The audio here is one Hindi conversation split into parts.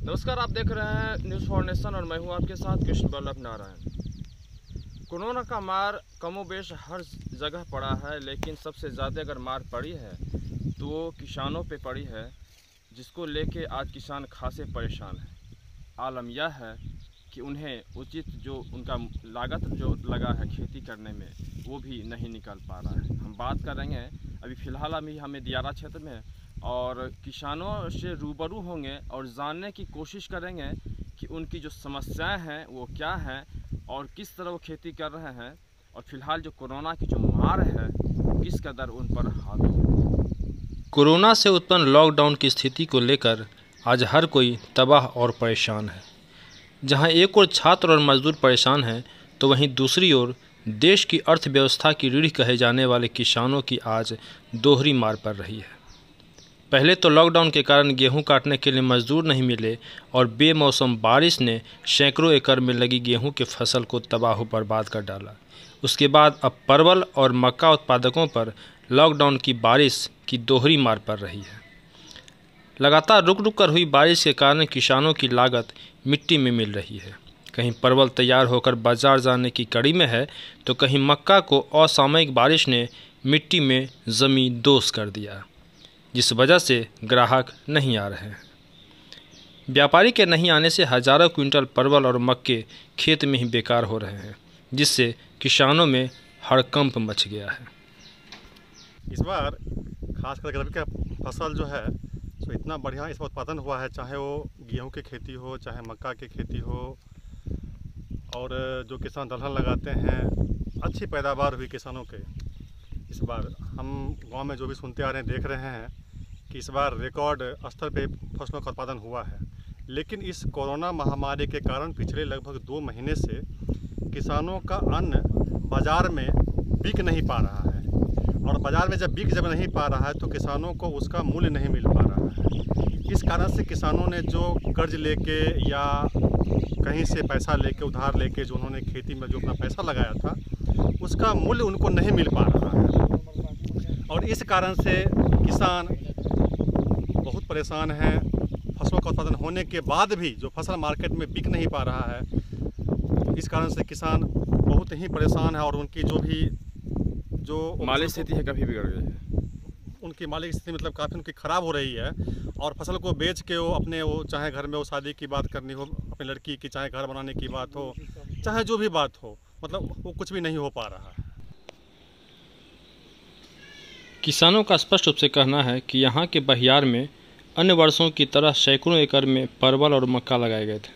नमस्कार, आप देख रहे हैं न्यूज़ फॉर नेशन और मैं हूं आपके साथ कृष्ण वल्लभ नारायण। कोरोना का मार कमोबेश हर जगह पड़ा है, लेकिन सबसे ज़्यादा अगर मार पड़ी है तो वो किसानों पे पड़ी है, जिसको लेके आज किसान खासे परेशान हैं। आलम यह है कि उन्हें उचित जो उनका लागत जो लगा है खेती करने में, वो भी नहीं निकल पा रहा है। हम बात करेंगे अभी फ़िलहाल हमें दियारा क्षेत्र में और किसानों से रूबरू होंगे और जानने की कोशिश करेंगे कि उनकी जो समस्याएं हैं वो क्या हैं और किस तरह वो खेती कर रहे हैं, और फिलहाल जो कोरोना की जो मार है किस कदर उन पर हावी है। कोरोना से उत्पन्न लॉकडाउन की स्थिति को लेकर आज हर कोई तबाह और परेशान है। जहां एक ओर छात्र और मजदूर परेशान हैं, तो वहीं दूसरी ओर देश की अर्थव्यवस्था की रीढ़ कहे जाने वाले किसानों की आज दोहरी मार पड़ रही है। पहले तो लॉकडाउन के कारण गेहूं काटने के लिए मजदूर नहीं मिले और बेमौसम बारिश ने सैकड़ों एकड़ में लगी गेहूं के फसल को तबाह बर्बाद कर डाला। उसके बाद अब परवल और मक्का उत्पादकों पर लॉकडाउन की बारिश की दोहरी मार पड़ रही है। लगातार रुक रुक कर हुई बारिश के कारण किसानों की लागत मिट्टी में मिल रही है। कहीं परवल तैयार होकर बाजार जाने की कड़ी में है, तो कहीं मक्का को असामयिक बारिश ने मिट्टी में जमी दोष कर दिया, जिस वजह से ग्राहक नहीं आ रहे हैं। व्यापारी के नहीं आने से हजारों क्विंटल परवल और मक्के खेत में ही बेकार हो रहे हैं, जिससे किसानों में हड़कंप मच गया है। इस बार खासकर रबी का फसल जो है तो इतना बढ़िया इसमें उत्पादन हुआ है, चाहे वो गेहूं की खेती हो, चाहे मक्का की खेती हो, और जो किसान दलहन लगाते हैं अच्छी पैदावार हुई किसानों के। इस बार हम गांव में जो भी सुनते आ रहे हैं, देख रहे हैं कि इस बार रिकॉर्ड स्तर पे फसलों का उत्पादन हुआ है। लेकिन इस कोरोना महामारी के कारण पिछले लगभग 2 महीने से किसानों का अन्न बाज़ार में बिक नहीं पा रहा है, और बाज़ार में जब नहीं पा रहा है तो किसानों को उसका मूल्य नहीं मिल पा रहा है। इस कारण से किसानों ने जो कर्ज लेके या कहीं से पैसा लेके उधार लेके जो उन्होंने खेती में जो अपना पैसा लगाया था, उसका मूल्य उनको नहीं मिल पा रहा है, और इस कारण से किसान बहुत परेशान हैं। फसलों का उत्पादन होने के बाद भी जो फसल मार्केट में बिक नहीं पा रहा है, इस कारण से किसान बहुत ही परेशान है, और उनकी जो माली स्थिति है काफ़ी बिगड़ गई है। उनकी माली स्थिति मतलब काफ़ी उनकी ख़राब हो रही है, और फसल को बेच के वो चाहे घर में वो शादी की बात करनी हो अपनी लड़की की, चाहे घर बनाने की बात हो, चाहे जो भी बात हो, मतलब वो कुछ भी नहीं हो पा रहा है। किसानों का स्पष्ट रूप से कहना है कि यहाँ के बहियार में अन्य वर्षों की तरह सैकड़ों एकड़ में परवल और मक्का लगाए गए थे।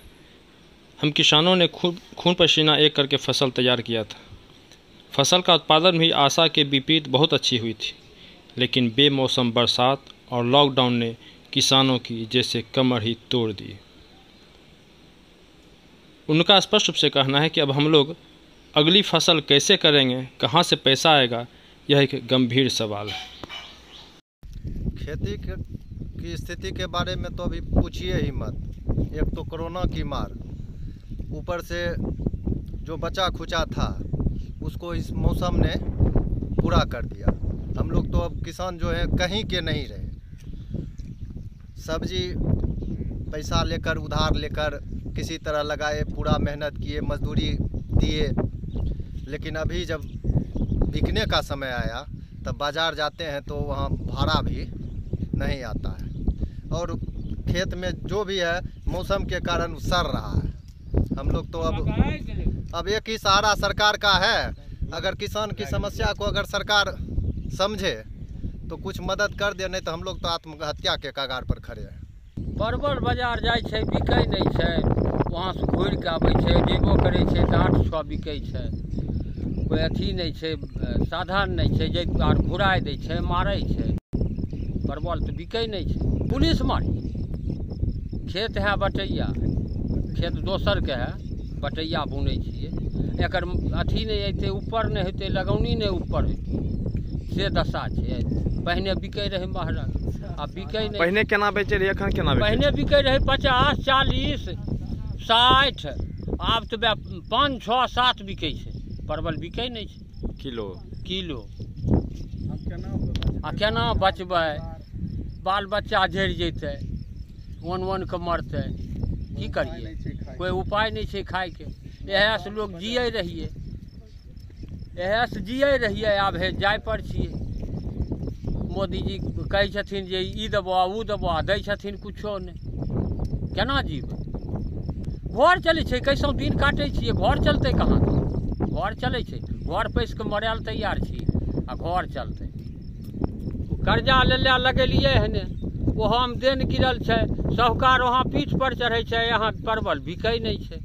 हम किसानों ने खून पसीना एक करके फसल तैयार किया था। फसल का उत्पादन भी आशा के विपरीत बहुत अच्छी हुई थी, लेकिन बेमौसम बरसात और लॉकडाउन ने किसानों की जैसे कमर ही तोड़ दी। उनका स्पष्ट रूप से कहना है कि अब हम लोग अगली फसल कैसे करेंगे, कहाँ से पैसा आएगा, यह एक गंभीर सवाल है। खेती की स्थिति के बारे में तो अभी पूछिए ही मत। एक तो कोरोना की मार, ऊपर से जो बचा खुचा था उसको इस मौसम ने पूरा कर दिया। हम लोग तो अब किसान जो है कहीं के नहीं रहे। सब्जी पैसा लेकर उधार लेकर किसी तरह लगाए, पूरा मेहनत किए, मजदूरी दिए, लेकिन अभी जब बिकने का समय आया तब बाज़ार जाते हैं तो वहाँ भाड़ा भी नहीं आता है, और खेत में जो भी है मौसम के कारण सड़ रहा है। हम लोग तो अब एक ही सहारा सरकार का है। अगर किसान की समस्या को अगर सरकार समझे तो कुछ मदद कर दे, नहीं तो हम लोग तो आत्महत्या के कगार पर खड़े हैं। परवल बाजार जाइ छै, बिकै नहीं छै, वहाँ से घुर के आबै छै, जेबो करै छै तऽ 800 बिकै छै। कोई अथी नहीं छै, साधन नहीं छै, जे आर घुराय दै छै, मारै छै। परवल तो बिकै नहीं छै, पुलिस मारी। खेत है बटैया, खेत दोसर के है, बटैया बुनै छियै। एकर अथी नहीं हेतै, ऊपर नहीं हेतै, लगौनी नहीं ऊपर हेतै, से दशा छै। पहने बिकै रहे महरा, अब बिकै नहीं। पहने केना बेचे रही, एखन केना बेचे? पहने बिकै रहे 50, 40, 60, आब तो 5, 6, 7 बिकै छै। परवल बिकै नहीं छै किलो। आ केना बचबै? बाल बच्चा झड़ि जैतै, वन के मरतै। की करिए, कोई उपाय नहीं छै खाए के। इएह से लोग जिये रहिए, इएह से जिये रहिए। आब हे जाय पर छियै। मोदी जी कहै छथिन जे ई देबो ओ देबो, दै छथिन कुछो नहि, केना जीबै? घर चलै छै, कैसो दिन काटै छियै, घर चलतै कहाँ? घर चलै छै, घर पैस कऽ मरै लए तैयार छी आ घर चलतै? कर्जा ले लगेलिए हने, ओहोमे देन गिरल छै, साहूकार वहाँ पीठ पर चढ़ै छै, यहाँ परवल बिकै नहीं छै,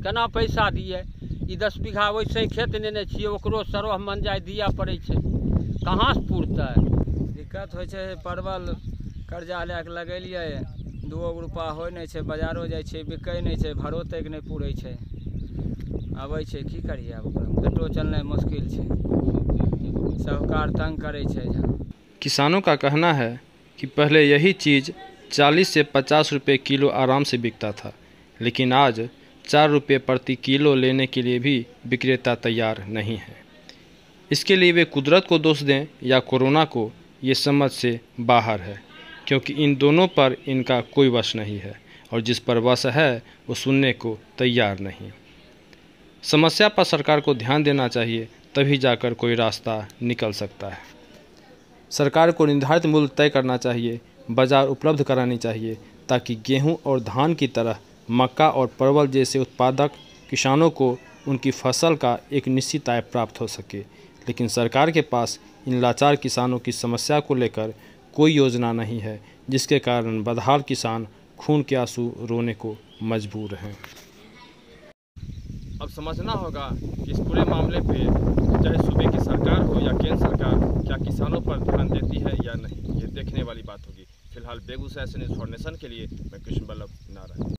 केना पैसा दिए? ई 10 बीघा वैसे खेत लेने छियै, ओकरो सरोह मंजाइ दिए पड़ै छै, कहाँ से पुरतै? दिक्कत होइ छै। परवल कर्जा लए कऽ लगेलिए, 2 रुपा होइ नहीं छै, बाजारो जाइ छै बिकै नहीं छै, भरो तक नहीं पुरै छै, आबै छै की करिए? आब ओकरा पेटो चलनाइ मुश्किल छै, साहूकार तंग करै छै। किसानों का कहना है कि पहले यही चीज़ 40 से 50 रुपये किलो आराम से बिकता था, लेकिन आज 4 रुपये प्रति किलो लेने के लिए भी विक्रेता तैयार नहीं है। इसके लिए वे कुदरत को दोष दें या कोरोना को, ये समझ से बाहर है, क्योंकि इन दोनों पर इनका कोई वश नहीं है, और जिस पर वश है वो सुनने को तैयार नहीं। समस्या पर सरकार को ध्यान देना चाहिए, तभी जाकर कोई रास्ता निकल सकता है। सरकार को निर्धारित मूल्य तय करना चाहिए, बाज़ार उपलब्ध करानी चाहिए, ताकि गेहूं और धान की तरह मक्का और परवल जैसे उत्पादक किसानों को उनकी फसल का एक निश्चित आय प्राप्त हो सके। लेकिन सरकार के पास इन लाचार किसानों की समस्या को लेकर कोई योजना नहीं है, जिसके कारण बदहाल किसान खून के आंसू रोने को मजबूर हैं। अब समझना होगा कि इस पूरे मामले पे चाहे सूबे की सरकार हो या केंद्र सरकार क्या किसानों पर ध्यान देती है या नहीं, ये देखने वाली बात होगी। फिलहाल बेगूसराय से न्यूज़ फॉर नेशन के लिए मैं कृष्ण बल्लभ नारायण।